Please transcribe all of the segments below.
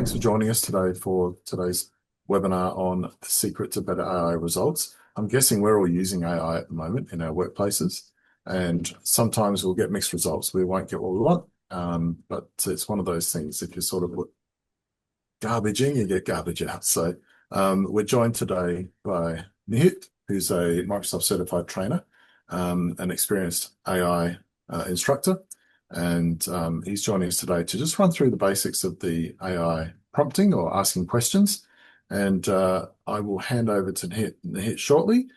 Thanks for joining us today for today's webinar on the secret to better AI results. I'm guessing we're all using AI at the moment in our workplaces, and sometimes we'll get mixed results. We won't get what we want, but it's one of those things. If you sort of put garbage in, you get garbage out. So we're joined today by 𝗪𝗵𝘁, who's a Microsoft certified trainer, an experienced AI instructor. And he's joining us today to just run through the basics of the AI prompting or asking questions. And I will hand over to 𝗪𝗵𝘁 shortly.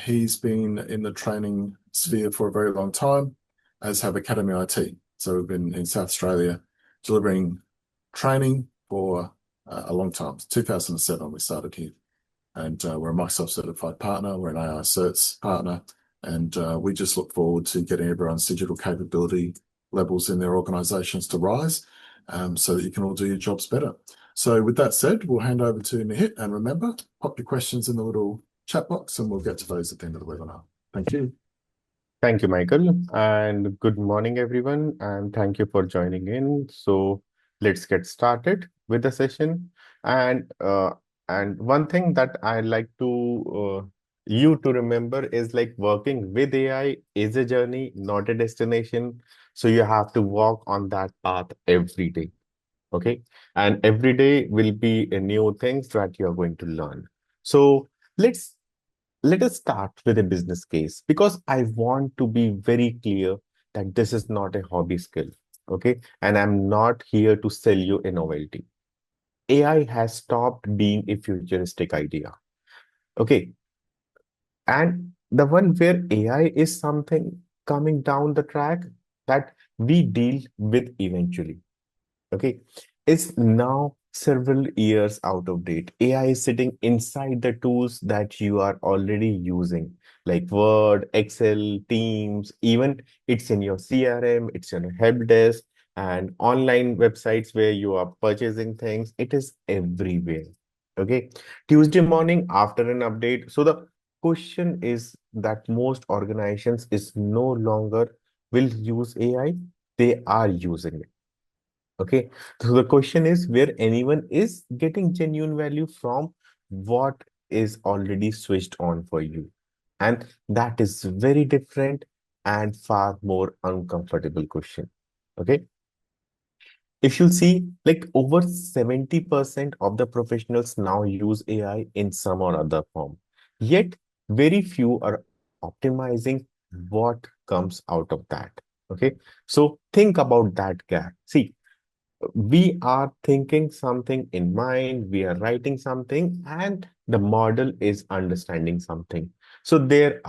He's been in the training sphere for a very long time, as have 𝗪𝗵𝘁. So we've been in South Australia delivering training for a long time. 2007 we started here. And we're a Microsoft certified partner. We're an AI Certs partner. And we just look forward to getting everyone's digital capability levels in their organizations to rise so that you can all do your jobs better. So with that said, we'll hand over to 𝗪𝗵𝘁, and remember, pop your questions in the little chat box and we'll get to those at the end of the webinar. Thank you. Thank you, Michael, and good morning, everyone, and thank you for joining in. So let's get started with the session. And one thing that I like to you to remember is like working with AI is a journey, not a destination. So you have to walk on that path every day. Okay. And every day will be a new things that you're going to learn. So let us start with a business case, because I want to be very clear that this is not a hobby skill. Okay. And I'm not here to sell you a novelty. AI has stopped being a futuristic idea. Okay. And the one where AI is something coming down the track that we deal with eventually. Okay. It's now several years out of date. AI is sitting inside the tools that you are already using, like Word, Excel, Teams, even it's in your CRM, it's in your help desk, and online websites where you are purchasing things. It is everywhere. Okay. Tuesday morning after an update. So the question is that most organizations is no longer will use AI, they are using it. Okay, so the question is where anyone is getting genuine value from what is already switched on for you. And that is very different and far more uncomfortable question. Okay. If you see, like over 70% of the professionals now use AI in some or other form, yet very few are optimizing what comes out of that. Okay. So think about that gap. See, we are thinking something in mind, we are writing something, and the model is understanding something. So there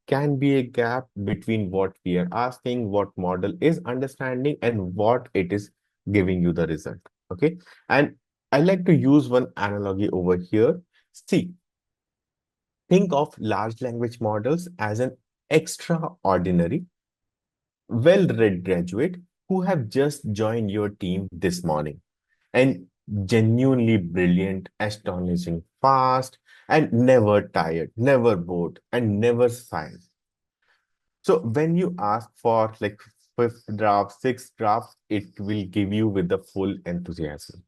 can be a gap between what we are asking, what model is understanding, and what it is giving you the result. Okay. And I like to use one analogy over here. See, think of large language models as an extraordinary, well-read graduate who have just joined your team this morning, and genuinely brilliant, astonishing, fast, and never tired, never bored, and never silent. So when you ask for like fifth draft, sixth draft, it will give you with the full enthusiasm.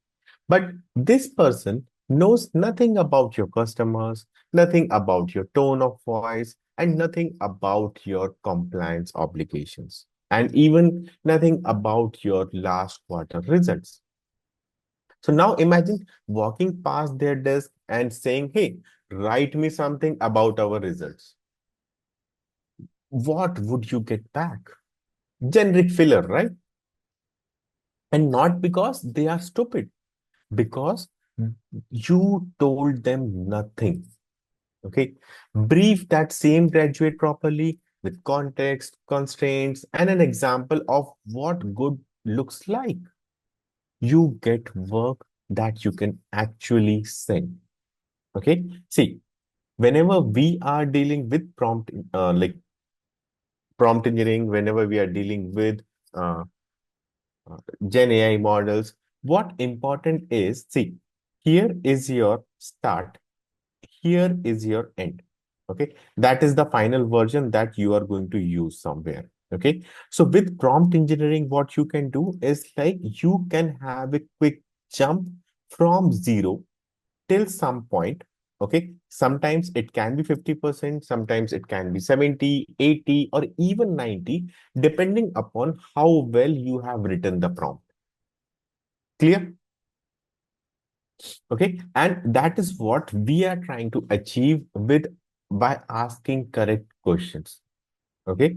But this person knows nothing about your customers, nothing about your tone of voice, and nothing about your compliance obligations, and even nothing about your last quarter results. So now imagine walking past their desk and saying, hey, write me something about our results. What would you get back? Generic filler, right? And not because they are stupid, because you told them nothing. Okay. Brief that same graduate properly with context, constraints, and an example of what good looks like. You get work that you can actually send. Okay. See, whenever we are dealing with prompt engineering, whenever we are dealing with uh, Gen AI models, what important is, see, here is your start, here is your end. Okay, that is the final version that you are going to use somewhere. Okay, so with prompt engineering, what you can do is like you can have a quick jump from 0 till some point. Okay, sometimes it can be 50%, sometimes it can be 70, 80, or even 90, depending upon how well you have written the prompt. Clear? Okay, and that is what we are trying to achieve with by asking correct questions. Okay,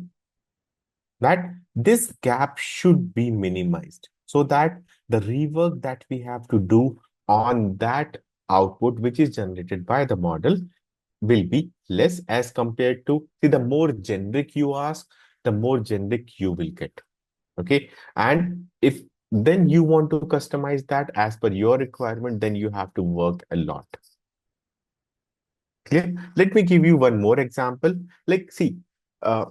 that this gap should be minimized so that the rework that we have to do on that output which is generated by the model will be less as compared to, see, the more generic you ask, the more generic you will get. Okay, and if then you want to customize that as per your requirement, then you have to work a lot. Clear? Let me give you one more example. Like, see, uh,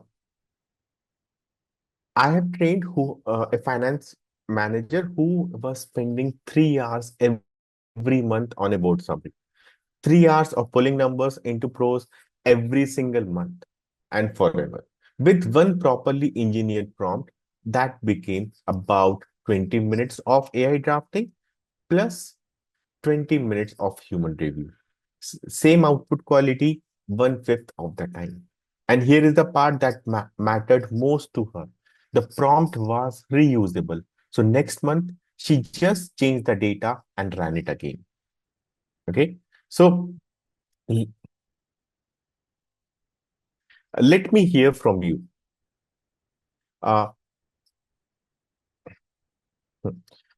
I have trained a finance manager who was spending 3 hours every month on a board summary. 3 hours of pulling numbers into pros every single month and forever. With one properly engineered prompt, that became about 20 minutes of AI drafting plus 20 minutes of human review. Same output quality, 1/5 of the time. And here is the part that mattered most to her. The prompt was reusable. So next month, she just changed the data and ran it again. Okay. So let me hear from you. Uh,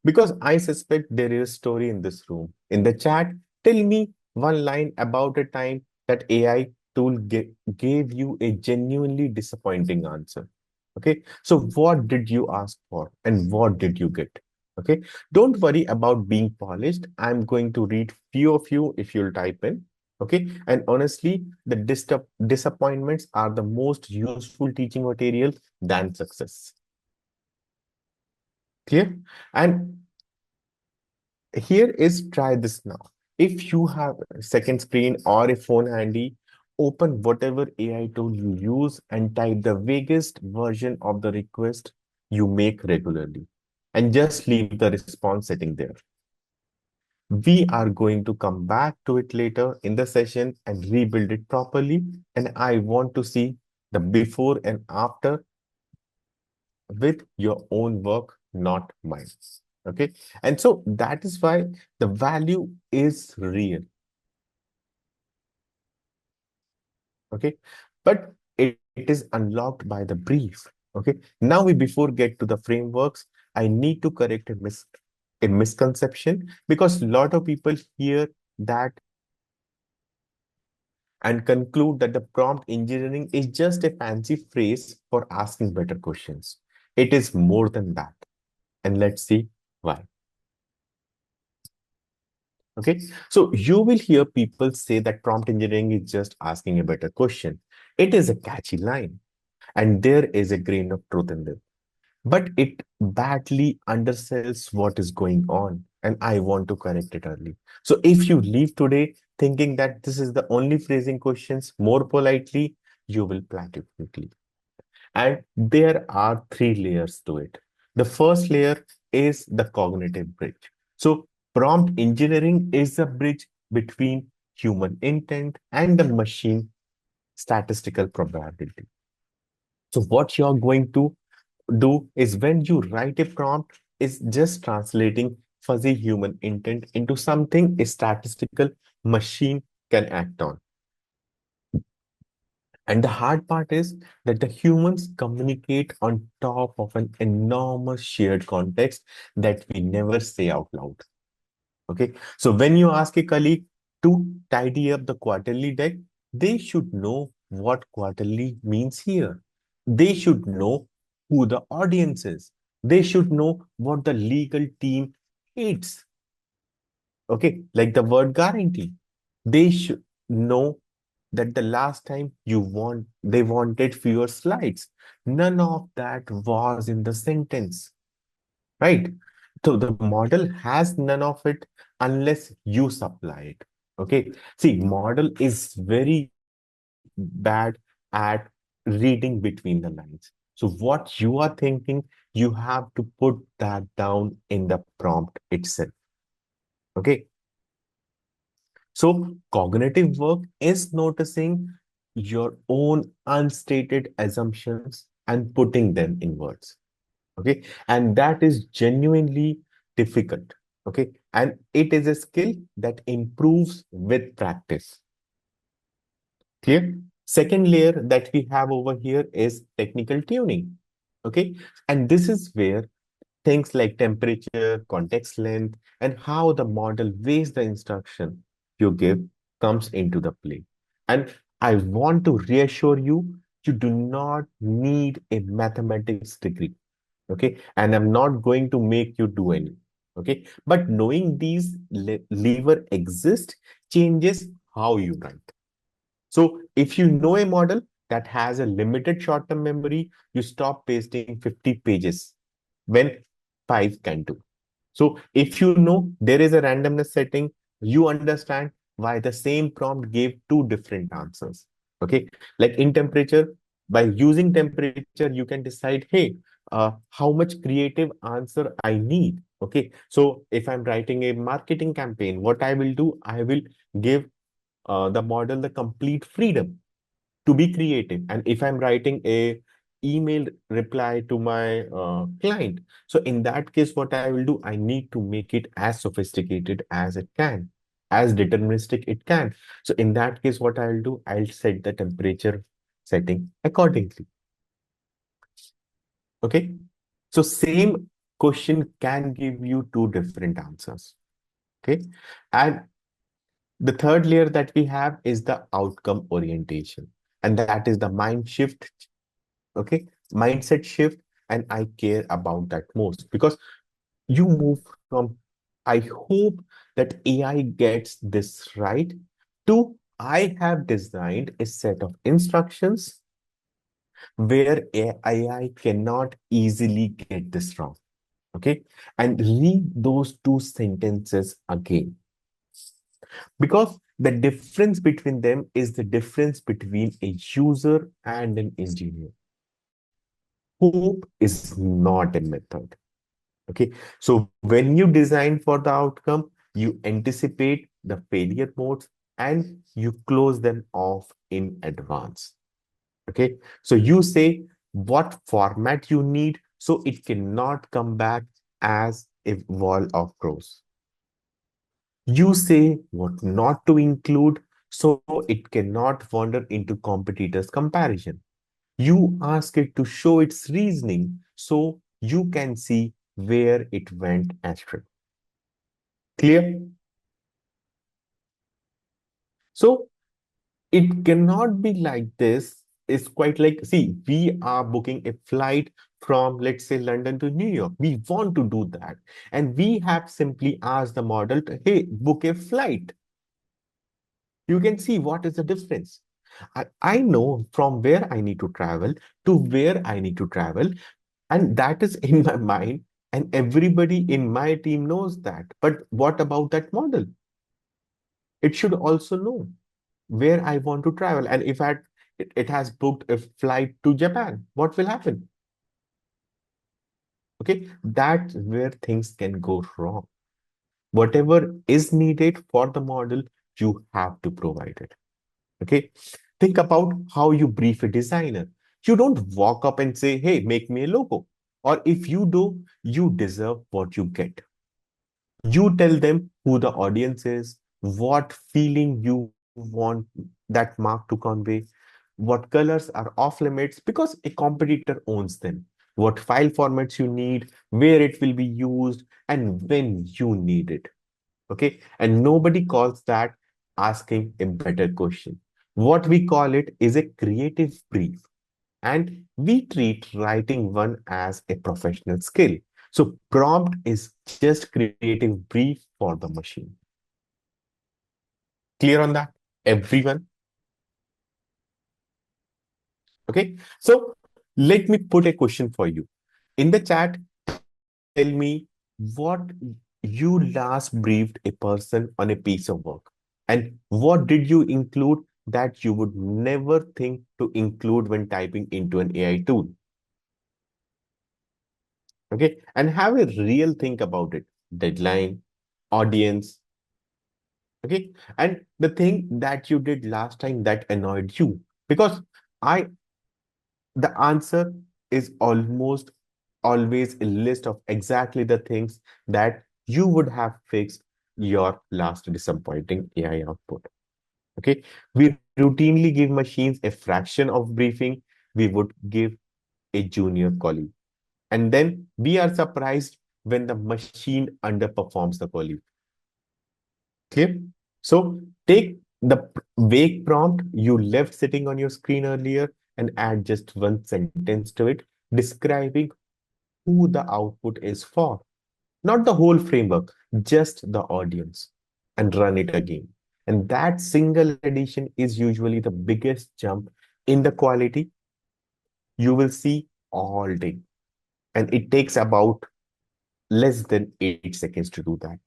because I suspect there is a story in this room. In the chat, tell me one line about a time that AI tool gave you a genuinely disappointing answer. Okay, so what did you ask for and what did you get? Okay, don't worry about being polished. I'm going to read few of you if you'll type in. Okay, and honestly, the disappointments are the most useful teaching material than success. Clear? And here is try this now. If you have a second screen or a phone handy, open whatever AI tool you use and type the vaguest version of the request you make regularly and just leave the response setting there. We are going to come back to it later in the session and rebuild it properly. And I want to see the before and after with your own work, not mine. Okay. And so that is why the value is real. Okay. But it is unlocked by the brief. Okay. Now we before get to the frameworks, I need to correct a misconception because a lot of people hear that and conclude that the prompt engineering is just a fancy phrase for asking better questions. It is more than that. And let's see why. Okay, so you will hear people say that prompt engineering is just asking a better question. It is a catchy line, and there is a grain of truth in it. But it badly undersells what is going on, and I want to correct it early. So if you leave today thinking that this is the only phrasing questions more politely, you will plateau quickly. And there are three layers to it. The first layer is the cognitive bridge. So prompt engineering is the bridge between human intent and the machine statistical probability. So what you're going to do is when you write a prompt, is just translating fuzzy human intent into something a statistical machine can act on. And the hard part is that the humans communicate on top of an enormous shared context that we never say out loud. Okay. So when you ask a colleague to tidy up the quarterly deck, they should know what quarterly means here. They should know who the audience is. They should know what the legal team hates. Okay. Like the word guarantee. They should know that the last time they wanted fewer slides. None of that was in the sentence, right? So the model has none of it unless you supply it. Okay. See, model is very bad at reading between the lines. So what you are thinking, you have to put that down in the prompt itself. Okay. So cognitive work is noticing your own unstated assumptions and putting them in words. Okay. And that is genuinely difficult. Okay. And it is a skill that improves with practice. Clear? Second layer that we have over here is technical tuning. Okay. And this is where things like temperature, context length, and how the model weighs the instruction you give comes into the play. And I want to reassure you, you do not need a mathematics degree. Okay. And I'm not going to make you do any. Okay. But knowing these lever exist changes how you write. So if you know a model that has a limited short-term memory, you stop pasting 50 pages when 5 can do. So if you know there is a randomness setting, you understand why the same prompt gave two different answers. Okay, like in temperature, by using temperature, you can decide, hey, how much creative answer I need. Okay, so if I'm writing a marketing campaign, what I will do, I will give the model the complete freedom to be creative. And if I'm writing a email reply to my client, so in that case, what I will do, I need to make it as sophisticated as it can, as deterministic it can. So in that case, what I'll do, I'll set the temperature setting accordingly. Okay. So same question can give you two different answers. Okay. And the third layer that we have is the outcome orientation. And that is the mind shift. Okay. Mindset shift. And I care about that most because you move from, I hope that AI gets this right, to I have designed a set of instructions where AI cannot easily get this wrong. Okay. And read those two sentences again. Because the difference between them is the difference between a user and an engineer. Hope is not a method. Okay. So when you design for the outcome, you anticipate the failure modes and you close them off in advance. Okay. So you say what format you need so it cannot come back as a wall of crows. You say what not to include so it cannot wander into competitors' comparison. You ask it to show its reasoning so you can see where it went astray. Clear? So it cannot be like this. It's quite like, see, we are booking a flight from, let's say, London to New York. We want to do that. And we have simply asked the model, to, hey, book a flight. You can see what is the difference. I know from where I need to travel to where I need to travel, and that is in my mind, and everybody in my team knows that. But what about that model? It should also know where I want to travel. And if it has booked a flight to Japan, what will happen? Okay, that's where things can go wrong. Whatever is needed for the model, you have to provide it. Okay. Think about how you brief a designer. You don't walk up and say, hey, make me a logo. Or if you do, you deserve what you get. You tell them who the audience is, what feeling you want that mark to convey, what colors are off limits because a competitor owns them, what file formats you need, where it will be used, and when you need it. Okay. And nobody calls that asking a better question. What we call it is a creative brief. And we treat writing one as a professional skill. So prompt is just creative brief for the machine. Clear on that, everyone? Okay. So let me put a question for you. In the chat, tell me what you last briefed a person on a piece of work. And what did you include that you would never think to include when typing into an AI tool? Okay. And have a real think about it. Deadline, audience, Okay. And the thing that you did last time that annoyed you, because I the answer is almost always a list of exactly the things that you would have fixed your last disappointing AI output. Okay. We routinely give machines a fraction of briefing we would give a junior colleague. And then we are surprised when the machine underperforms the colleague. Clear? So take the vague prompt you left sitting on your screen earlier and add just one sentence to it, describing who the output is for. Not the whole framework, just the audience, and run it again. And that single addition is usually the biggest jump in the quality you will see all day. And it takes about less than 8 seconds to do that.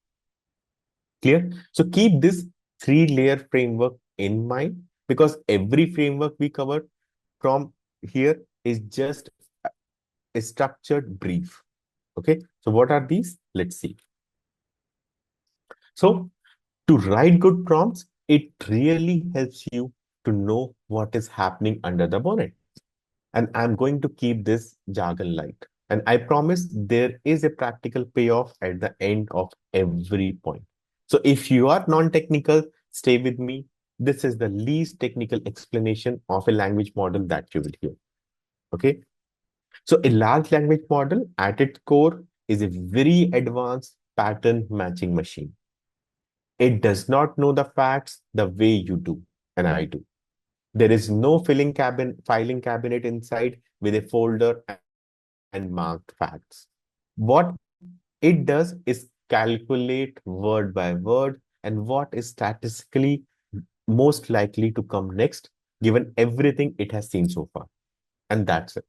Clear? So keep this three-layer framework in mind because every framework we cover from here is just a structured brief. Okay, so what are these? Let's see. So to write good prompts, it really helps you to know what is happening under the bonnet. And I'm going to keep this jargon light. And I promise there is a practical payoff at the end of every point. So if you are non-technical, stay with me. This is the least technical explanation of a language model that you will hear. Okay. So a large language model at its core is a very advanced pattern matching machine. It does not know the facts the way you do and I do. There is no filing cabinet inside with a folder and marked facts. What it does is calculate word by word and what is statistically most likely to come next, given everything it has seen so far. And that's it.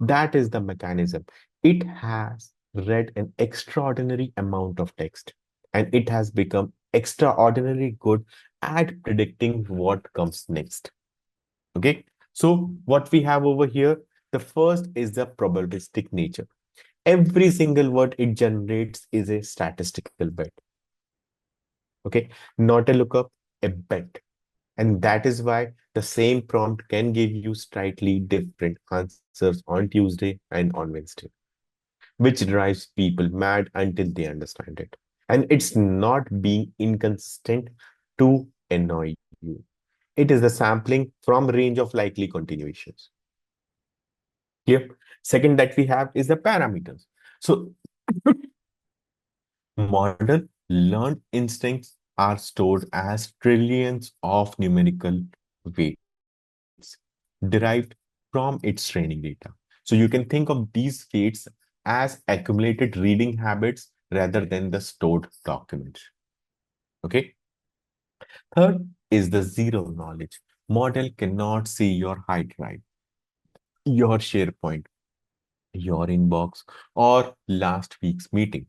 That is the mechanism. It has read an extraordinary amount of text and it has become extraordinarily good at predicting what comes next. Okay. So what we have over here, the first is the probabilistic nature. Every single word it generates is a statistical bet. Okay. Not a lookup, a bet. And that is why the same prompt can give you slightly different answers on Tuesday and on Wednesday, which drives people mad until they understand it. And it's not being inconsistent to annoy you. It is the sampling from range of likely continuations. Clear? Second that we have is the parameters. So modern learned instincts are stored as trillions of numerical weights derived from its training data. So you can think of these weights as accumulated reading habits rather than the stored documents. Okay. Third is the zero knowledge. Model cannot see your hard drive, your SharePoint, your inbox, or last week's meeting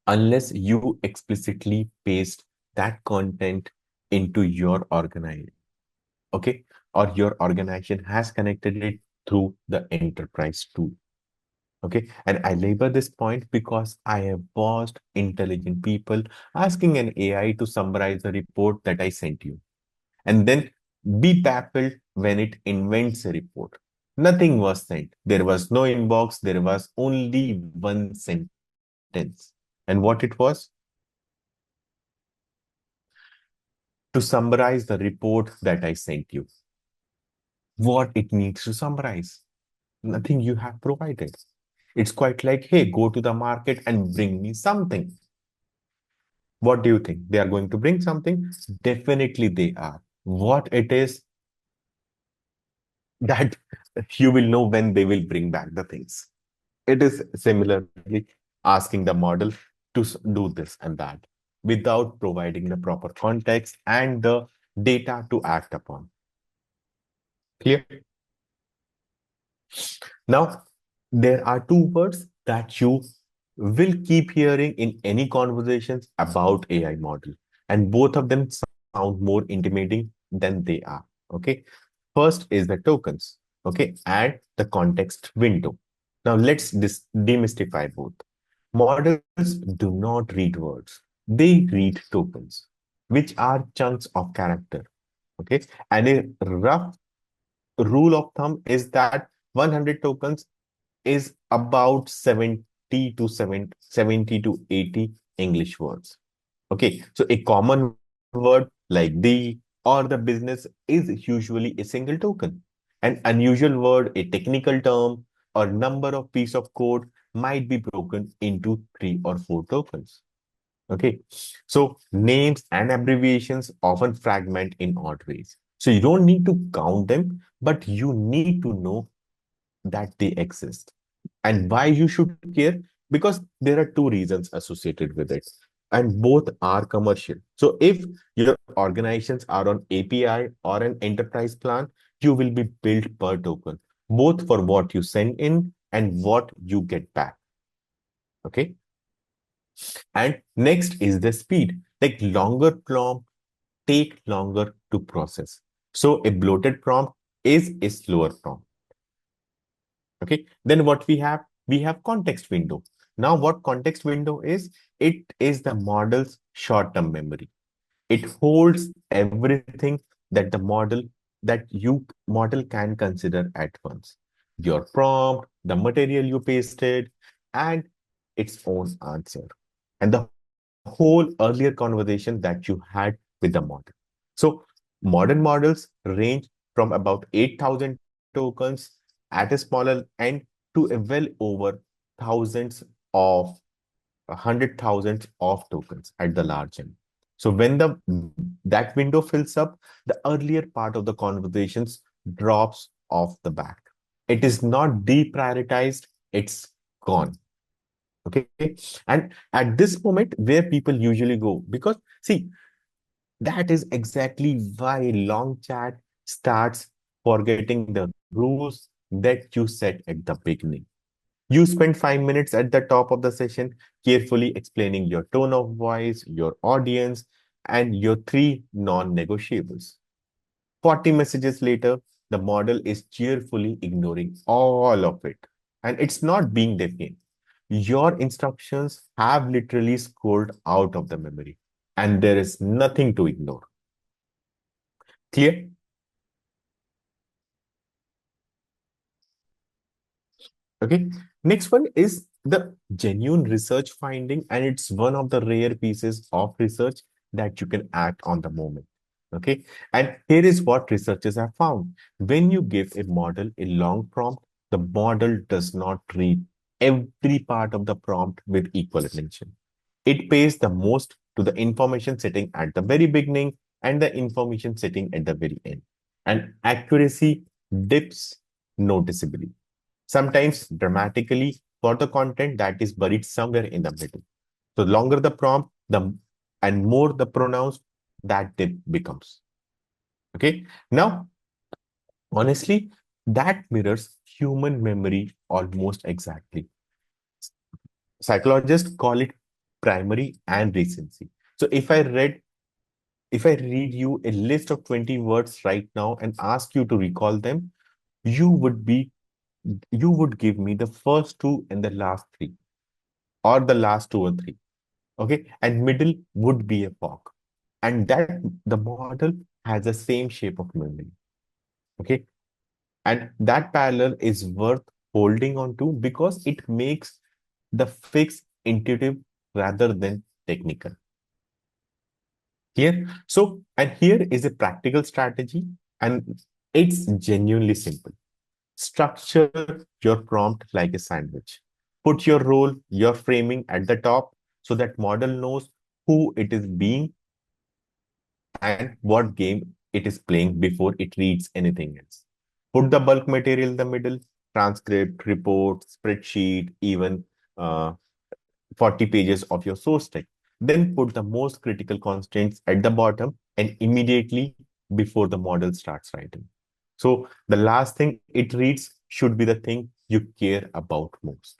unless you explicitly paste that content into your organization. Okay. Or your organization has connected it through the enterprise tool. Okay. And I labor this point because I have watched intelligent people asking an AI to summarize the report that I sent you and then be baffled when it invents a report. Nothing was sent. There was no inbox. There was only one sentence. And what it was? To summarize the report that I sent you. What it needs to summarize? Nothing you have provided. It's quite like, hey, go to the market and bring me something. What do you think? They are going to bring something? Definitely they are. What it is, that you will know when they will bring back the things. It is similarly asking the model to do this and that without providing the proper context and the data to act upon. Clear? Now, there are two words that you will keep hearing in any conversations about AI model, and both of them sound more intimidating than they are. Okay. First is the tokens. Okay. And the context window. Now, let's demystify both. Models do not read words. they read tokens, which are chunks of character. Okay. And a rough rule of thumb is that 100 tokens is about 70 to 80 English words. Okay. So a common word like the or the business is usually a single token. An unusual word, a technical term, or number of piece of code might be broken into 3 or 4 tokens. Okay. So names and abbreviations often fragment in odd ways. So you don't need to count them, but you need to know that they exist. And why you should care? Because there are 2 reasons associated with it, and both are commercial. So if your organizations are on API or an enterprise plan, you will be billed per token, both for what you send in and what you get back. Okay. And next is the speed. Like longer prompt take longer to process. So a bloated prompt is a slower prompt. Okay. Then what we have? We have context window. Now, what context window is? It is the model's short-term memory. It holds everything that the model can consider at once. Your prompt, the material you pasted, and its own answer. And the whole earlier conversation that you had with the model. So modern models range from about 8,000 tokens at a smaller end to a well over thousands of 100,000 of tokens at the large end. So when the that window fills up, the earlier part of the conversations drops off the back. It is not deprioritized, it's gone. Okay. And at this moment, where people usually go, because see, that is exactly why long chat starts forgetting the rules that you set at the beginning. You spend 5 minutes at the top of the session carefully explaining your tone of voice, your audience, and your 3 non-negotiables. 40 messages later, the model is cheerfully ignoring all of it. And it's not being defiant. Your instructions have literally scrolled out of the memory, and there is nothing to ignore. Clear? Okay. Next one is the genuine research finding, and it's one of the rare pieces of research that you can act on the moment. Okay. And here is what researchers have found. When you give a model a long prompt, the model does not read every part of the prompt with equal attention. It pays the most to the information sitting at the very beginning and the information sitting at the very end. And accuracy dips noticeably, sometimes dramatically, for the content that is buried somewhere in the middle. So longer the prompt, the and more the pronounced that dip becomes. Okay. Now, honestly, that mirrors human memory almost exactly. Psychologists call it primary and recency. So if I read you a list of 20 words right now and ask you to recall them, you would be you would give me the first two and the last three, or the last 2 or 3. Okay. And middle would be a fog. And that the model has the same shape of memory. Okay. And that parallel is worth holding on to because it makes the fix intuitive rather than technical. Here, so, and here is a practical strategy, and it's genuinely simple. Structure your prompt like a sandwich. Put your role, your framing at the top so that model knows who it is being and what game it is playing before it reads anything else. Put the bulk material in the middle, transcript, report, spreadsheet, even uh, 40 pages of your source text. Then put the most critical constraints at the bottom and immediately before the model starts writing. So the last thing it reads should be the thing you care about most.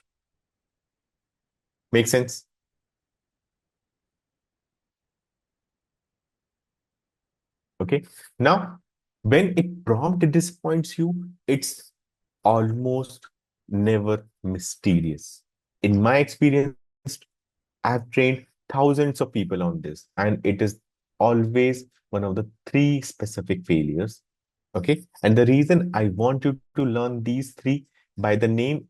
Make sense? Okay. Now, when a prompt disappoints you, it's almost never mysterious. In my experience, I've trained thousands of people on this, and it is always one of the three specific failures. Okay, and the reason I want you to learn these three by the name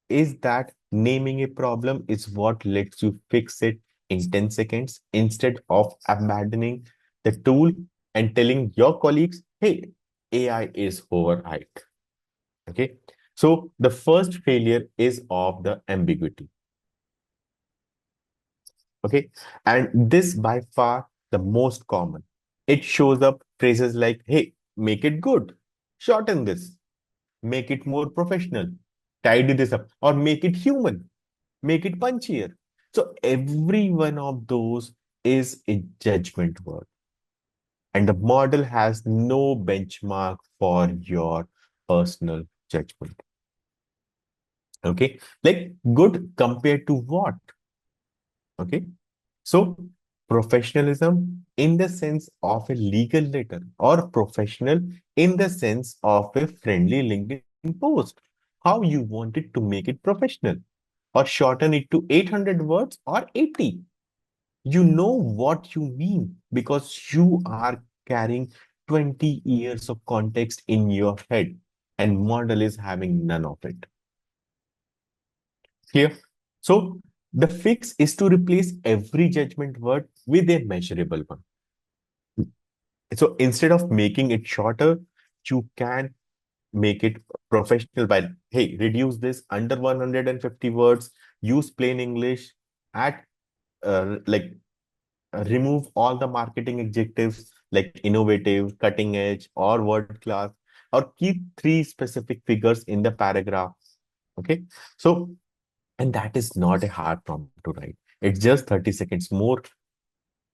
is that naming a problem is what lets you fix it in 10 seconds instead of abandoning the tool and telling your colleagues, hey, AI is overhyped. Okay, so the first failure is of the ambiguity. Okay, and this by far the most common. It shows up phrases like, hey, make it good, shorten this, make it more professional, tidy this up, or make it human, make it punchier. So every one of those is a judgment word. And the model has no benchmark for your personal judgment. Okay, like good compared to what? Okay, so professionalism in the sense of a legal letter, or professional in the sense of a friendly LinkedIn post. How you want it to make it professional, or shorten it to 800 words or 80. You know what you mean because you are carrying 20 years of context in your head, and model is having none of it. Clear? So the fix is to replace every judgment word with a measurable one. So instead of making it shorter, you can make it professional by, hey, reduce this under 150 words, use plain English, add like remove all the marketing adjectives like innovative, cutting edge, or world class, or keep three specific figures in the paragraph. Okay, so and that is not a hard prompt to write. It's just 30 seconds more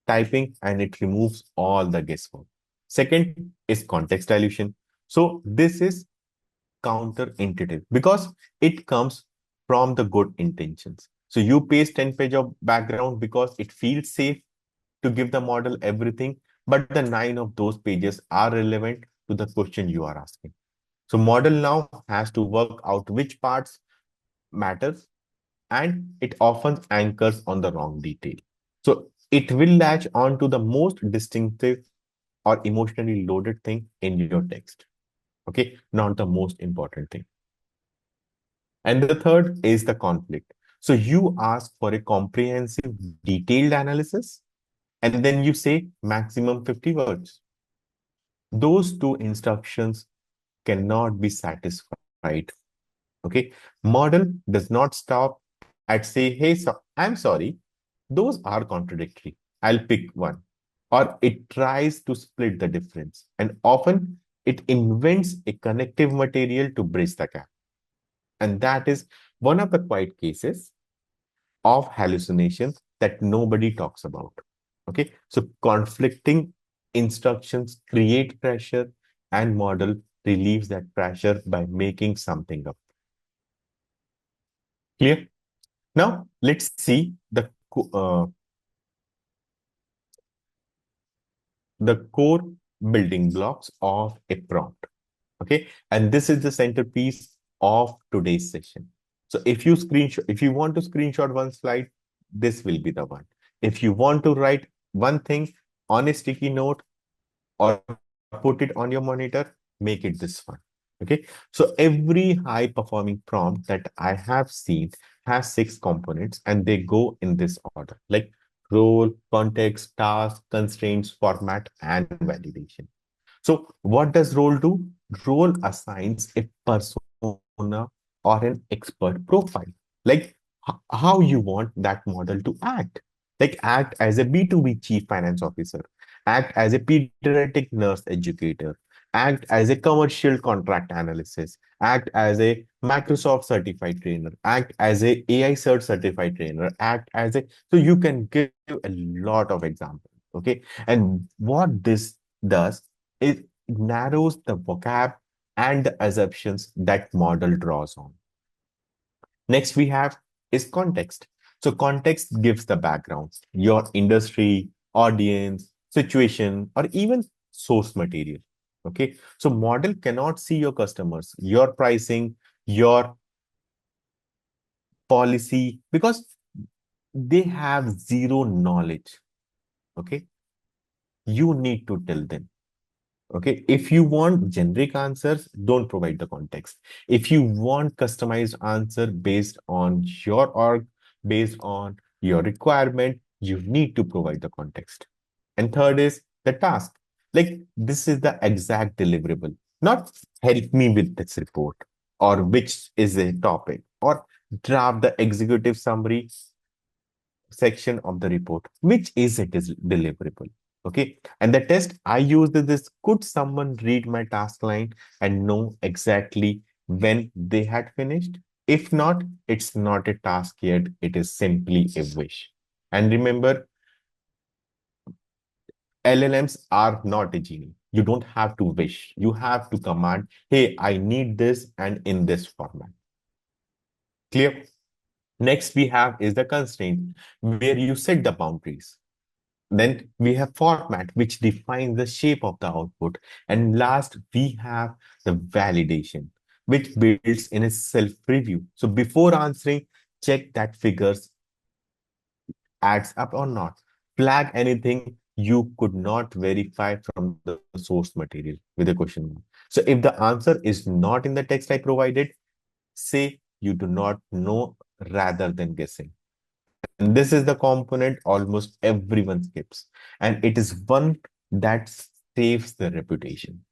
typing and it removes all the guesswork. Second is context dilution. So this is counterintuitive because it comes from the good intentions. So you paste 10 page of background because it feels safe to give the model everything, but the 9 of those pages are relevant to the question you are asking. So model now has to work out which parts matters, and it often anchors on the wrong detail. So it will latch on to the most distinctive or emotionally loaded thing in your text. Okay, not the most important thing. And the third is the conflict. So you ask for a comprehensive, detailed analysis, and then you say maximum 50 words. Those two instructions cannot be satisfied. Okay, model does not stop at say, hey, so I'm sorry. Those are contradictory. I'll pick one. Or it tries to split the difference. And often it invents a connective material to bridge the gap. And that is one of the quiet cases of hallucination that nobody talks about. Okay, so conflicting instructions create pressure, and model relieves that pressure by making something up. Clear? Now let's see the core building blocks of a prompt. Okay, and this is the centerpiece of today's session. So if you want to screenshot one slide, this will be the one. If you want to write one thing on a sticky note or put it on your monitor, make it this one. Okay, so every high performing prompt that I have seen has 6 components, and they go in this order, like role, context, task, constraints, format, and validation. So what does role do? Role assigns a persona or an expert profile, like how you want that model to act. Like act as a B2B chief finance officer, act as a pediatric nurse educator, act as a commercial contract analysis, act as a Microsoft certified trainer, act as a AI cert certified trainer, act as a, so you can give a lot of examples. Okay, and what this does, it narrows the vocab and the assumptions that model draws on. Next we have is context. So context gives the background, your industry, audience, situation, or even source material. Okay, so model cannot see your customers, your pricing, your policy, because they have zero knowledge. Okay, you need to tell them. Okay, if you want generic answers, don't provide the context. If you want customized answer based on your org, based on your requirement, you need to provide the context. And third is the task. Like, this is the exact deliverable, not help me with this report, or which is a topic, or draft the executive summary section of the report, which is it is deliverable. Okay. And the test I used is this: could someone read my task line and know exactly when they had finished? If not, it's not a task yet. It is simply a wish. And remember, LLMs are not a genie. You don't have to wish. You have to command, hey, I need this and in this format. Clear? Next, we have is the constraint, where you set the boundaries. Then we have format, which defines the shape of the output. And last, we have the validation, which builds in a self-review. So before answering, check that figures adds up or not. Flag anything you could not verify from the source material with a question mark. So if the answer is not in the text I provided, say you do not know rather than guessing. And this is the component almost everyone skips. And it is one that saves the reputation.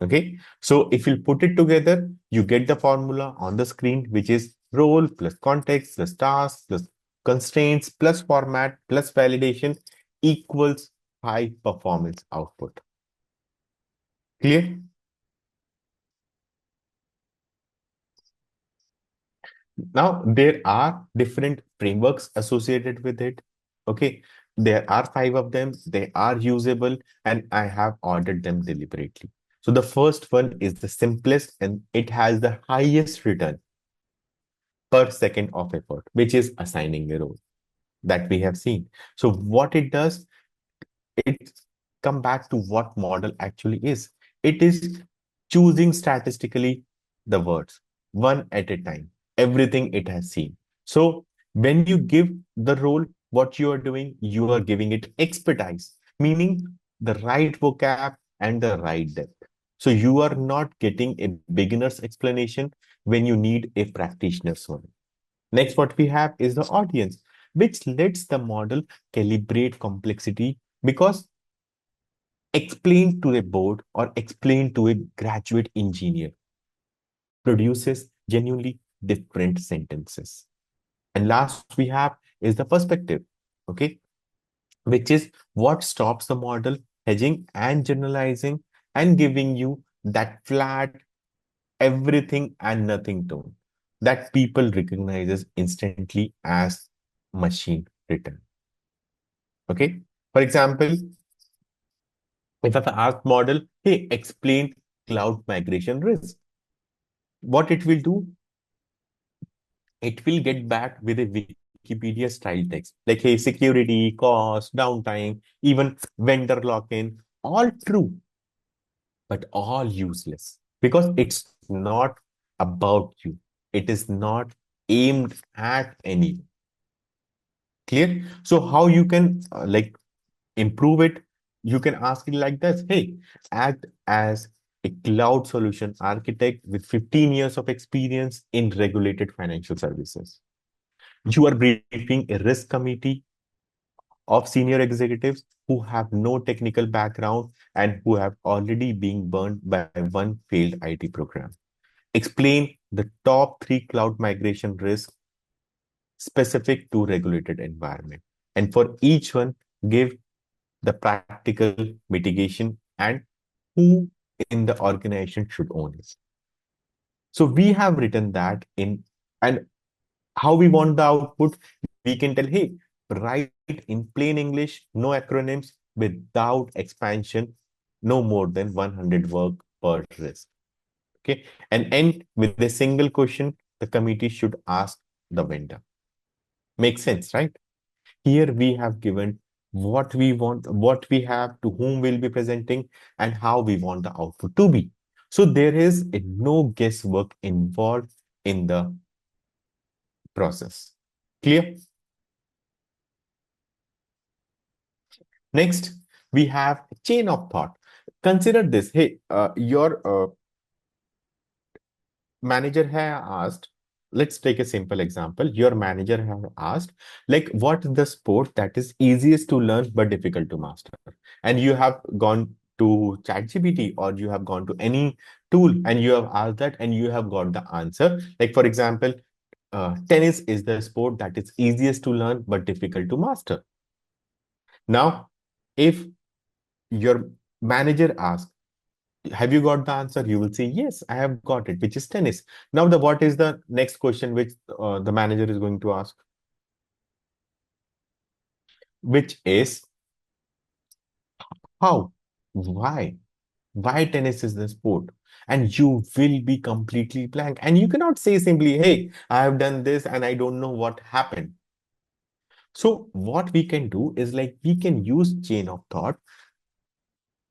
Okay. So if you put it together, you get the formula on the screen, which is role plus context plus task plus constraints plus format plus validation equals high performance output. Clear? Now, there are different frameworks associated with it. Okay. There are 5 of them. They are usable, and I have ordered them deliberately. So the first one is the simplest, and it has the highest return per second of effort, which is assigning a role that we have seen. So what it does, it come back to what model actually is. It is choosing statistically the words one at a time, everything it has seen. So when you give the role, what you are doing, you are giving it expertise, meaning the right vocab and the right depth. So you are not getting a beginner's explanation when you need a practitioner's one. Next, what we have is the audience, which lets the model calibrate complexity, because explain to a board or explain to a graduate engineer produces genuinely different sentences. And last we have is the perspective, okay, which is what stops the model hedging and generalizing and giving you that flat everything and nothing tone that people recognizes instantly as machine written. Okay. For example, if I've asked model, hey, explain cloud migration risk, what it will do, it will get back with a Wikipedia style text like, hey, security, cost, downtime, even vendor lock-in, all true, but all useless because it's not about you. It is not aimed at any. Clear? So how you can like improve it? You can ask it like this: hey, act as a cloud solution architect with 15 years of experience in regulated financial services. You are briefing a risk committee of senior executives who have no technical background and who have already been burned by one failed IT program. Explain the top 3 cloud migration risks specific to regulated environment. And for each one, give the practical mitigation and who in the organization should own it. So we have written that in, and how we want the output, we can tell, hey, write in plain English, no acronyms, without expansion, no more than 100 work per risk. Okay. And end with a single question the committee should ask the vendor. Makes sense, right? Here we have given what we want, what we have, to whom we'll be presenting, and how we want the output to be. So there is no guesswork involved in the process. Clear? Next, we have chain of thought. Consider this. Hey, your manager has asked, let's take a simple example. Your manager has asked, like, what is the sport that is easiest to learn but difficult to master? And you have gone to ChatGPT or you have gone to any tool and you have asked that and you have got the answer. Like, for example, tennis is the sport that is easiest to learn but difficult to master. Now, if your manager asks, have you got the answer? You will say, yes, I have got it, which is tennis. Now, what is the next question which the manager is going to ask? Which is how? Why? Why tennis is the sport? And you will be completely blank. And you cannot say simply, hey, I have done this and I don't know what happened. So what we can do is like we can use chain of thought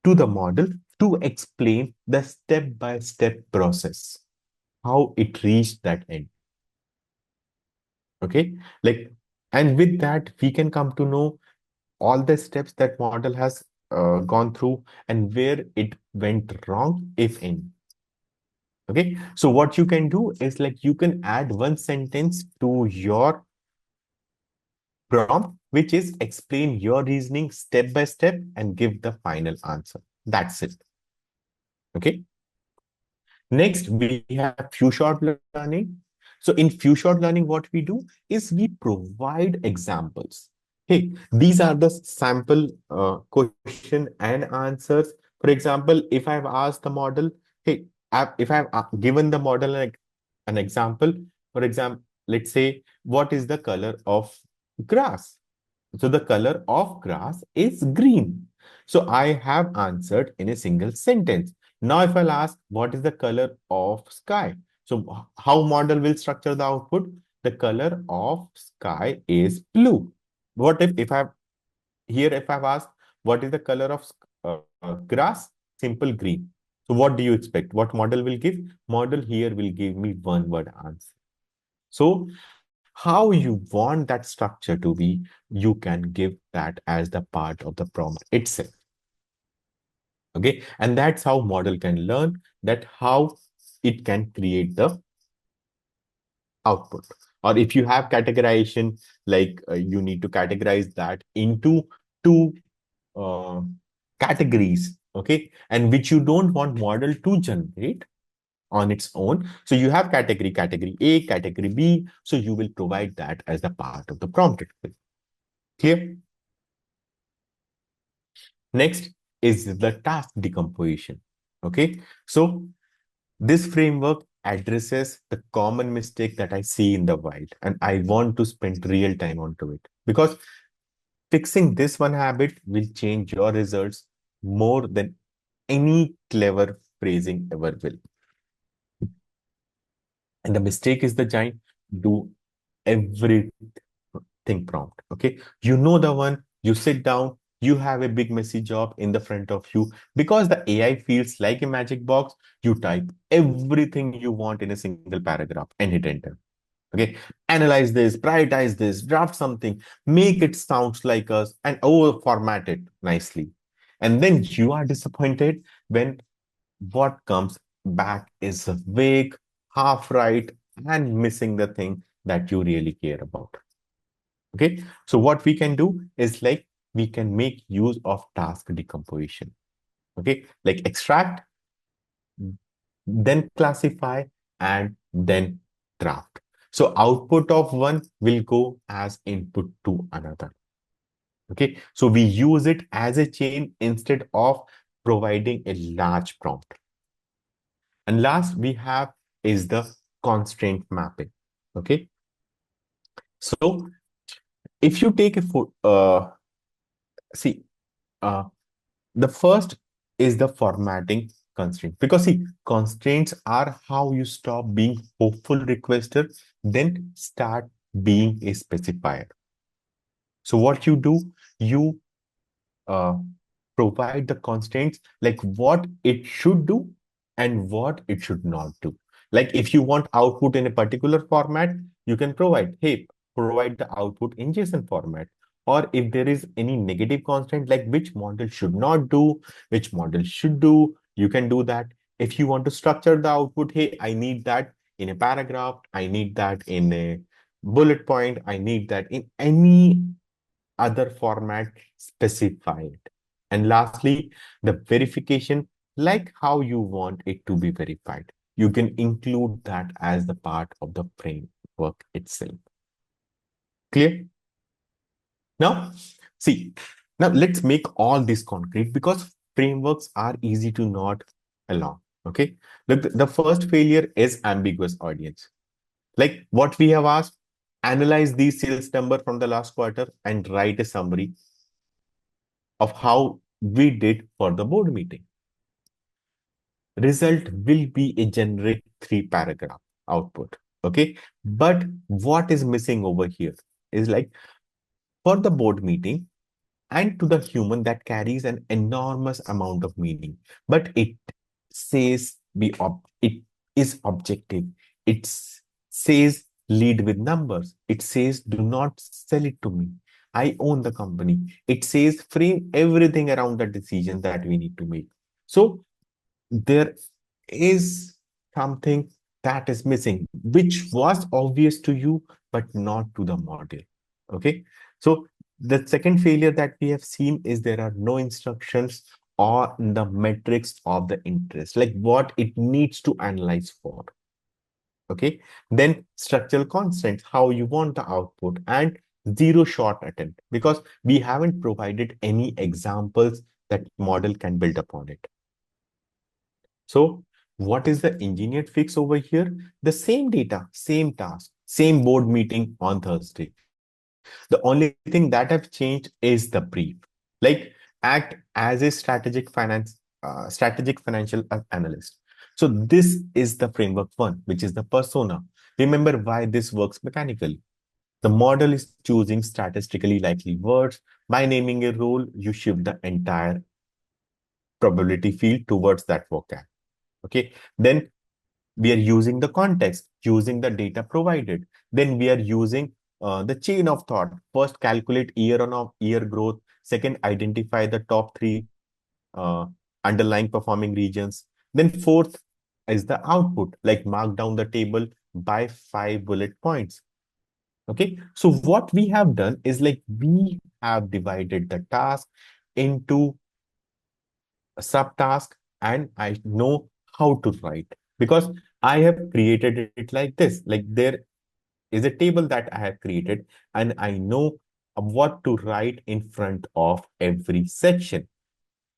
to the model to explain the step-by-step process, how it reached that end. Okay, like, and with that, we can come to know all the steps that model has gone through and where it went wrong, if any. Okay, so what you can do is like you can add one sentence to your prompt, which is explain your reasoning step by step and give the final answer. That's it. Okay. Next, we have few short learning. So in few short learning, what we do is we provide examples. Hey, these are the sample question and answers. For example, if I've asked the model, hey, if I've given the model like an example, for example, let's say, what is the color of grass? So the color of grass is green. So I have answered in a single sentence. Now, if I'll ask, what is the color of sky? So how model will structure the output? The color of sky is blue. What if I've here, if I've asked, what is the color of grass? Simple green. So what do you expect? What model will give? Model here will give me one word answer. So how you want that structure to be, you can give that as the part of the prompt itself. Okay, and that's how model can learn, that how it can create the output. Or if you have categorization, like you need to categorize that into two uh, categories, okay, and which you don't want model to generate on its own. So you have category A, category B. So you will provide that as the part of the prompt itself. Clear? Next is the task decomposition. Okay, so this framework addresses the common mistake that I see in the wild, and I want to spend real time onto it because fixing this one habit will change your results more than any clever phrasing ever will. And the mistake is the giant do everything prompt. Okay, you know the one, you sit down, you have a big messy job in the front of you. Because the AI feels like a magic box, you type everything you want in a single paragraph and hit enter. Okay, analyze this, prioritize this, draft something, make it sound like us, and format it nicely. And then you are disappointed when what comes back is vague, half right, and missing the thing that you really care about. Okay, so what we can do is like we can make use of task decomposition. Okay, like extract, then classify, and then draft. So output of one will go as input to another. Okay, so we use it as a chain instead of providing a large prompt. And last we have is the constraint mapping. Okay, so if you take a see, the first is the formatting constraint. Because see, constraints are how you stop being hopeful requester, then start being a specifier. So what you do, you uh, provide the constraints like what it should do and what it should not do. Like if you want output in a particular format, you can provide, hey, provide the output in JSON format. Or if there is any negative constant, like which model should not do, which model should do, you can do that. If you want to structure the output, hey, I need that in a paragraph, I need that in a bullet point, I need that in any other format, specify it. And lastly, the verification, like how you want it to be verified. You can include that as the part of the framework itself. Clear? Now, see, now let's make all this concrete because frameworks are easy to nod along. Okay. Look, the first failure is ambiguous audience. Like what we have asked, analyze these sales number from the last quarter and write a summary of how we did for the board meeting. Result will be a generic 3-paragraph output. Okay. But what is missing over here is like for the board meeting, and to the human that carries an enormous amount of meaning, but it says it is objective. It says lead with numbers. It says do not sell it to me, I own the company. It says frame everything around the decision that we need to make. So there is something that is missing, which was obvious to you but not to the model. Okay, so the second failure that we have seen is there are no instructions or the metrics of the interest, like what it needs to analyze for. Okay, then structural constants, how you want the output, and zero shot attempt, because we haven't provided any examples that model can build upon it. So what is the engineered fix over here? The same data, same task, same board meeting on Thursday. The only thing that have changed is the brief. Like act as a strategic financial analyst. So this is the framework one, which is the persona. Remember why this works mechanically. The model is choosing statistically likely words. By naming a role, you shift the entire probability field towards that vocab. Okay, then we are using the context, using the data provided. Then we are using the chain of thought. First, calculate year-on-year growth. Second, identify the top 3 uh, underlying performing regions. Then fourth is the output, like mark down the table by 5 bullet points. Okay, so what we have done is like we have divided the task into a subtask, and I know how to write because I have created it like this. Like there is a table that I have created, and I know what to write in front of every section.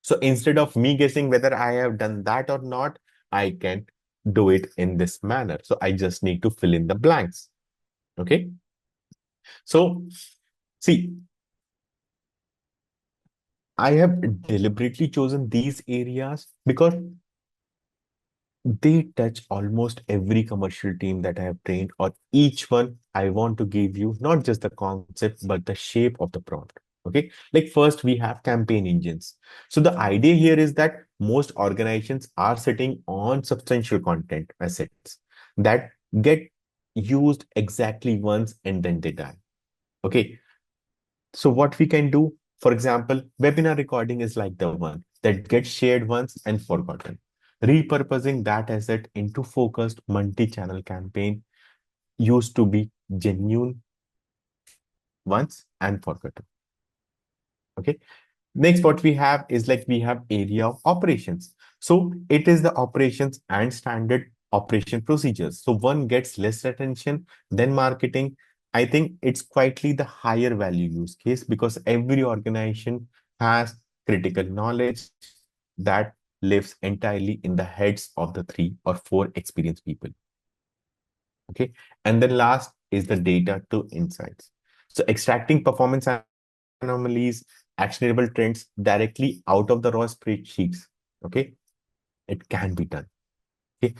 So instead of me guessing whether I have done that or not, I can do it in this manner. So I just need to fill in the blanks. Okay. So see, I have deliberately chosen these areas because they touch almost every commercial team that I have trained, or each one I want to give you not just the concept, but the shape of the prompt. Okay. Like first we have campaign engines. So the idea here is that most organizations are sitting on substantial content assets that get used exactly once and then they die. Okay. So what we can do, for example, webinar recording is like the one that gets shared once and forgotten. Repurposing that asset into focused multi-channel campaign used to be genuine once and forgotten. Okay. Next, what we have is like we have area of operations. So it is the operations and standard operation procedures. So one gets less attention than marketing. I think it's quietly the higher value use case because every organization has critical knowledge that lives entirely in the heads of the 3 or 4 experienced people. Okay. And then last is the data to insights. So extracting performance anomalies, actionable trends directly out of the raw spreadsheets. Okay. It can be done. Okay.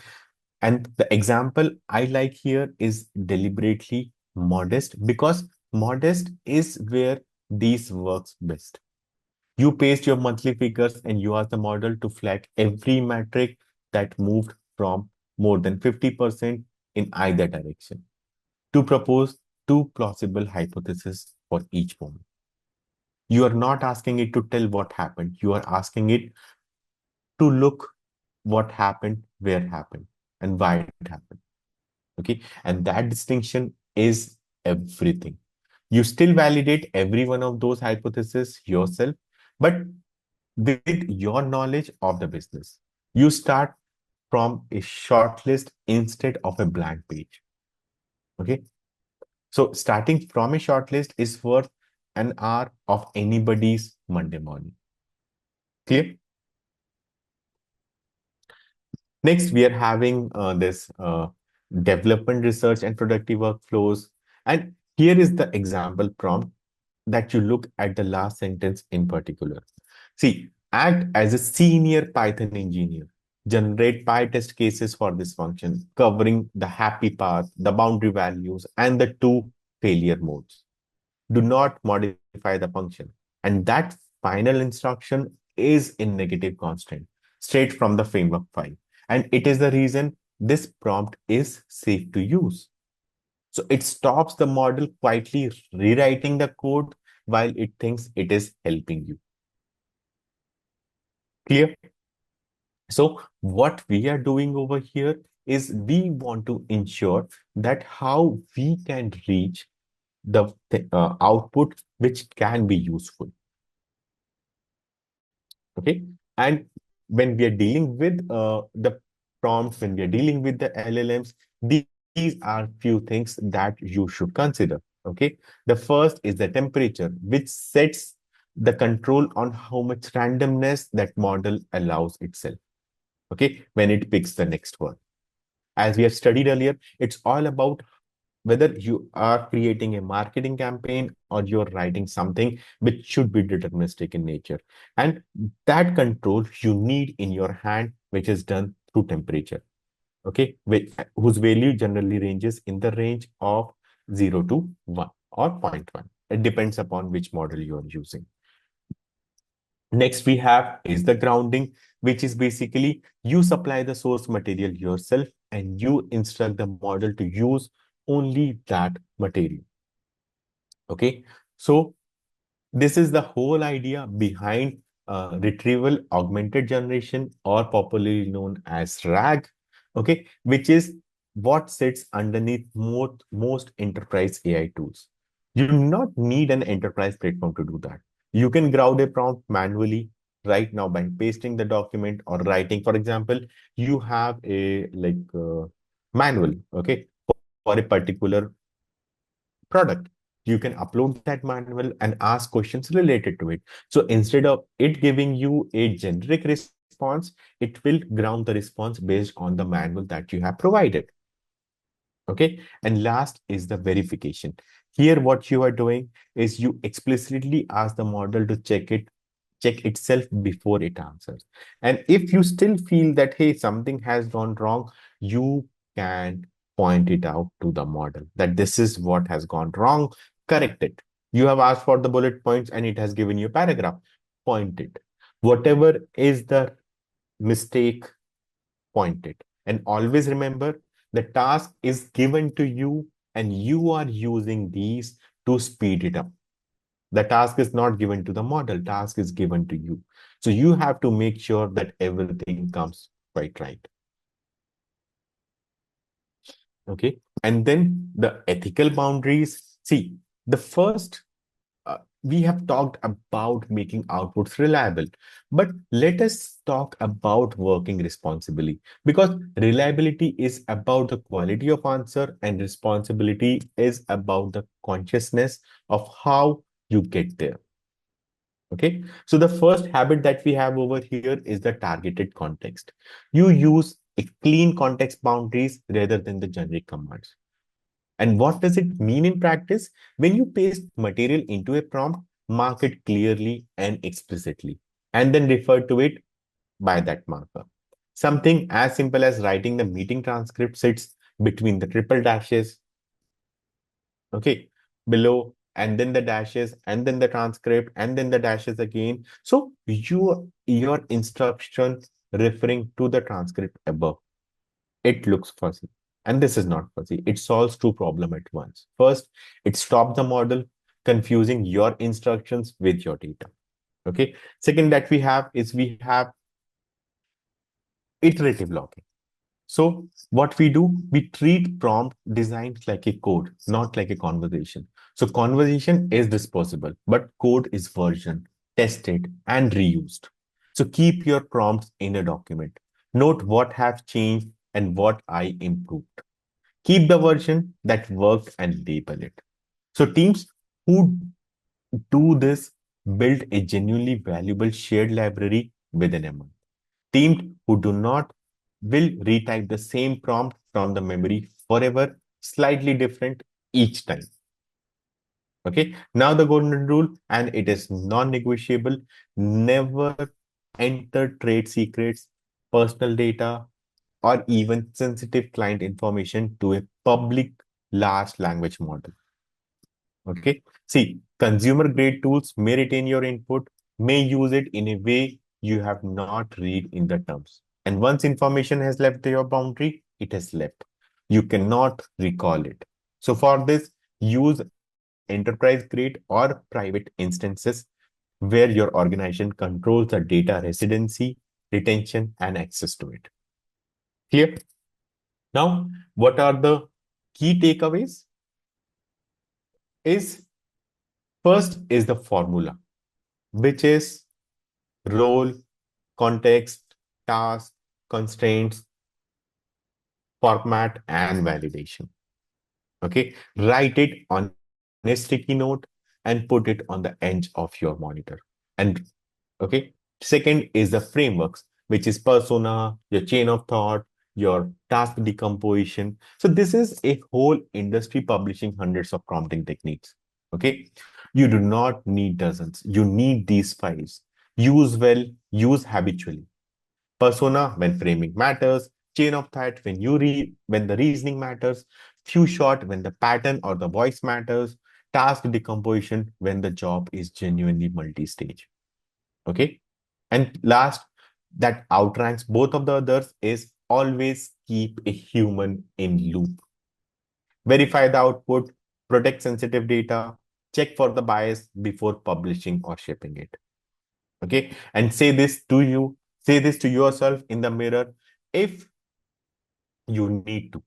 And the example I like here is deliberately modest because modest is where these works best. You paste your monthly figures and you ask the model to flag every metric that moved from more than 50% in either direction. To propose two plausible hypotheses for each moment. You are not asking it to tell what happened. You are asking it to look what happened, where happened, and why it happened. Okay. And that distinction is everything. You still validate every one of those hypotheses yourself, but with your knowledge of the business. You start from a shortlist instead of a blank page. Okay. So starting from a shortlist is worth an hour of anybody's Monday morning. Clear? Next, we are having this development, research, and productive workflows. And here is the example prompt that you look at the last sentence in particular. See, act as a senior Python engineer. Generate PyTest cases for this function, covering the happy path, the boundary values, and the two failure modes. Do not modify the function. And that final instruction is in negative constant, straight from the framework file. And it is the reason this prompt is safe to use. So it stops the model quietly rewriting the code while it thinks it is helping you. Clear? So what we are doing over here is we want to ensure that how we can reach the output which can be useful. Okay. And when we are dealing with the prompts, when we are dealing with the LLMs, these are few things that you should consider. Okay. The first is the temperature, which sets the control on how much randomness that model allows itself. Okay. When it picks the next word. As we have studied earlier, it's all about whether you are creating a marketing campaign or you're writing something which should be deterministic in nature. And that control you need in your hand, which is done through temperature, okay, whose value generally ranges in the range of 0 to 1 or 0.1. It depends upon which model you are using. Next we have is the grounding, which is basically you supply the source material yourself and you instruct the model to use only that material. Okay, so this is the whole idea behind retrieval augmented generation, or popularly known as RAG, okay, which is what sits underneath most enterprise AI tools. You do not need an enterprise platform to do that. You can ground a prompt manually right now by pasting the document or writing. For example, you have a manual, okay, for a particular product. You can upload that manual and ask questions related to it. So instead of it giving you a generic response, it will ground the response based on the manual that you have provided. Okay. And last is the verification. Here, what you are doing is you explicitly ask the model to check itself before it answers. And if you still feel that, hey, something has gone wrong, you can point it out to the model that this is what has gone wrong, correct it. You have asked for the bullet points and it has given you a paragraph, point it. Whatever is the mistake, point it. And always remember, the task is given to you and you are using these to speed it up. The task is not given to the model, task is given to you. So you have to make sure that everything comes quite right. Okay. And then the ethical boundaries. See, the first, we have talked about making outputs reliable, but let us talk about working responsibly, because reliability is about the quality of answer and responsibility is about the consciousness of how you get there. Okay, so the first habit that we have over here is the targeted context. You use a clean context boundaries rather than the generic commands. And what does it mean in practice? When you paste material into a prompt, mark it clearly and explicitly, and then refer to it by that marker. Something as simple as writing the meeting transcript sits between the triple dashes, okay, below, and then the dashes, and then the transcript, and then the dashes again. So your instruction referring to the transcript above, it looks fuzzy. And this is not fuzzy. It solves two problems at once. First, it stops the model confusing your instructions with your data. Okay. Second that we have iterative logging. So what we do, we treat prompt designs like a code, not like a conversation. So conversation is disposable, but code is versioned, tested, and reused. So keep your prompts in a document. Note what have changed and what I improved. Keep the version that worked and label it. So teams who do this build a genuinely valuable shared library within a month. Teams who do not will retype the same prompt from the memory forever, slightly different each time. Okay. Now the golden rule, and it is non-negotiable: never enter trade secrets, personal data, or even sensitive client information to a public large language model. Okay. See, consumer grade tools may retain your input, may use it in a way you have not read in the terms. And once information has left your boundary, it has left. You cannot recall it. So for this, use enterprise grade or private instances where your organization controls the data residency, retention, and access to it. Clear? Now, what are the key takeaways? Is first is the formula, which is role, context, task, constraints, format, and validation. Okay, write it on a sticky note and put it on the edge of your monitor. And okay, second is the frameworks, which is persona, your chain of thought, your task decomposition. So this is a whole industry publishing hundreds of prompting techniques. Okay, you do not need dozens. You need these five. Use well, use habitually. Persona when framing matters, chain of thought when when the reasoning matters, few shot when the pattern or the voice matters, task decomposition when the job is genuinely multi-stage. Okay. And last, that outranks both of the others is always keep a human in loop. Verify the output, protect sensitive data, check for the bias before publishing or shipping it. Okay. And say this to yourself in the mirror. If you need to,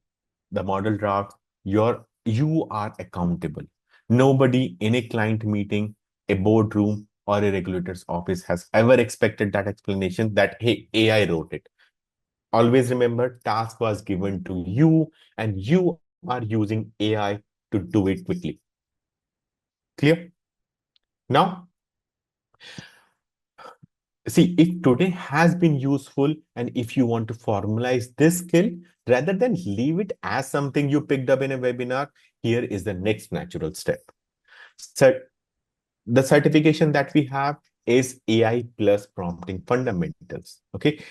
the model draft, you are accountable. Nobody in a client meeting, a boardroom, or a regulator's office has ever expected that explanation that, hey, AI wrote it. Always remember, task was given to you, and you are using AI to do it quickly. Clear? Now, see, if today has been useful and if you want to formalize this skill, rather than leave it as something you picked up in a webinar, here is the next natural step. So the certification that we have is AI plus prompting fundamentals. Okay.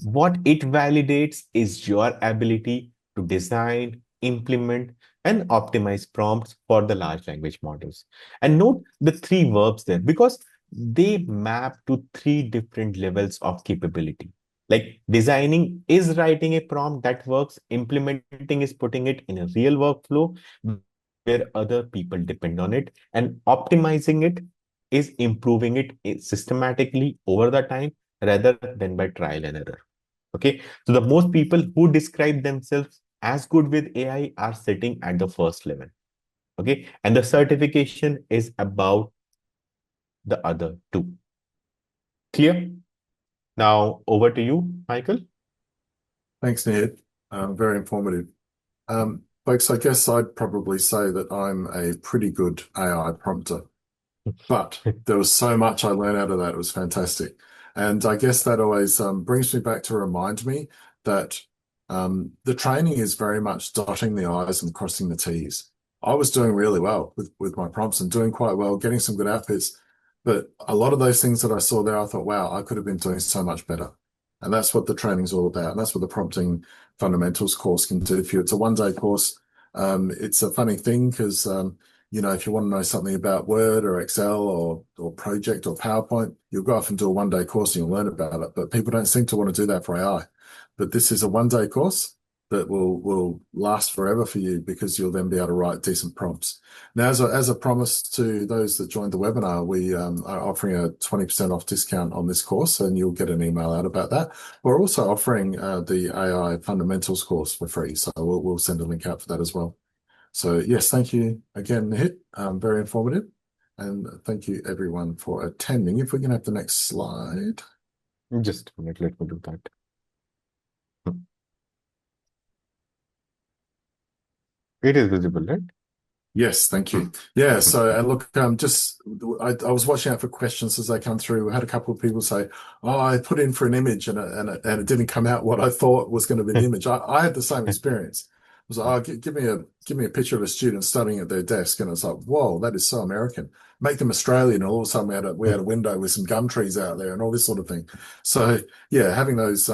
What it validates is your ability to design, implement, and optimize prompts for the large language models. And note the three verbs there because they map to three different levels of capability. Like designing is writing a prompt that works, implementing is putting it in a real workflow where other people depend on it, and optimizing it is improving it systematically over the time rather than by trial and error. Okay, so the most people who describe themselves as good with AI are sitting at the first level. Okay, and the certification is about the other two. Clear? Now over to you, Michael. Thanks, Ned. Very informative. Folks, I guess I'd probably say that I'm a pretty good AI prompter, but there was so much I learned out of that. It was fantastic. And I guess that always brings me back to remind me that the training is very much dotting the I's and crossing the T's. I was doing really well with my prompts and doing quite well, getting some good outputs. But a lot of those things that I saw there, I thought, wow, I could have been doing so much better. And that's what the training's all about. And that's what the prompting fundamentals course can do for you. It's a one-day course. It's a funny thing because if you want to know something about Word or Excel or Project or PowerPoint, you'll go off and do a one-day course and you'll learn about it. But people don't seem to want to do that for AI. But this is a one-day course. that will last forever for you because you'll then be able to write decent prompts. Now, as a promise to those that joined the webinar, we are offering a 20% off discount on this course, and you'll get an email out about that. We're also offering the AI fundamentals course for free, so we'll send a link out for that as well. So yes, thank you again, Hit. Very informative. And thank you everyone for attending. If we can have the next slide. Just a minute, let me do that. It is visible, right? Yes, thank you. Yeah, so look, I was watching out for questions as they come through. We had a couple of people say, "Oh, I put in for an image and it didn't come out what I thought was going to be the image." I had the same experience. I was like, "Oh, give me a picture of a student studying at their desk," and it's like, "Whoa, that is so American. Make them Australian." And all of a sudden, we had a window with some gum trees out there and all this sort of thing. So yeah, having those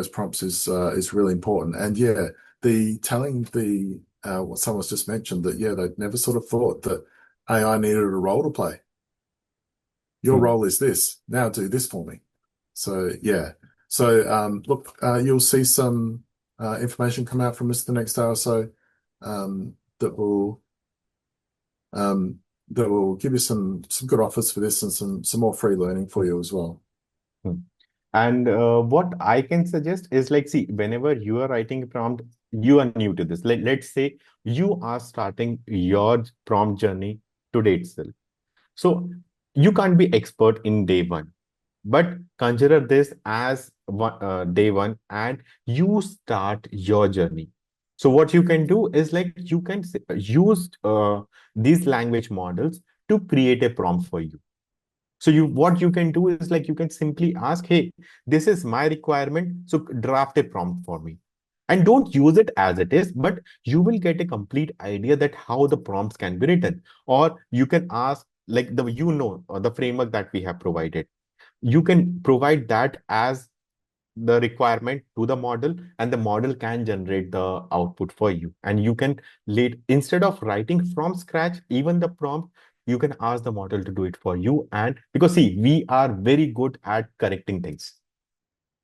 prompts is really important. And yeah, the telling the what someone's just mentioned that, yeah, they'd never sort of thought that AI needed a role to play. Your role is this. Now do this for me. So, yeah. So, look, you'll see some information come out from us the next hour or so that will give you some good offers for this and some more free learning for you as well. And what I can suggest is like, see, whenever you are writing a prompt, you are new to this. Let's say you are starting your prompt journey today itself. So you can't be expert in day one, but consider this as day one and you start your journey. So what you can do is like you can use these language models to create a prompt for you. So what you can do is like you can simply ask, hey, this is my requirement, so draft a prompt for me. And don't use it as it is, but you will get a complete idea that how the prompts can be written. Or you can ask like the framework that we have provided. You can provide that as the requirement to the model, and the model can generate the output for you. And you can instead of writing from scratch even the prompt, you can ask the model to do it for you. And because see, we are very good at correcting things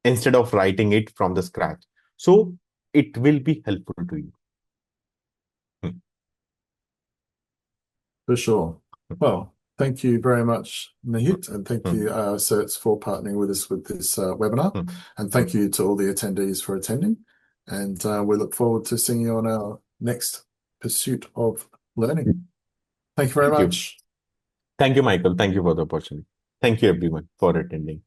instead of writing it from the scratch, so it will be helpful to you. For sure. Well, thank you very much, Nihit, and thank you, Certs, for partnering with us with this webinar. And thank you to all the attendees for attending. And we look forward to seeing you on our next pursuit of learning. Thank you very much. Thank you, Michael. Thank you for the opportunity. Thank you, everyone, for attending.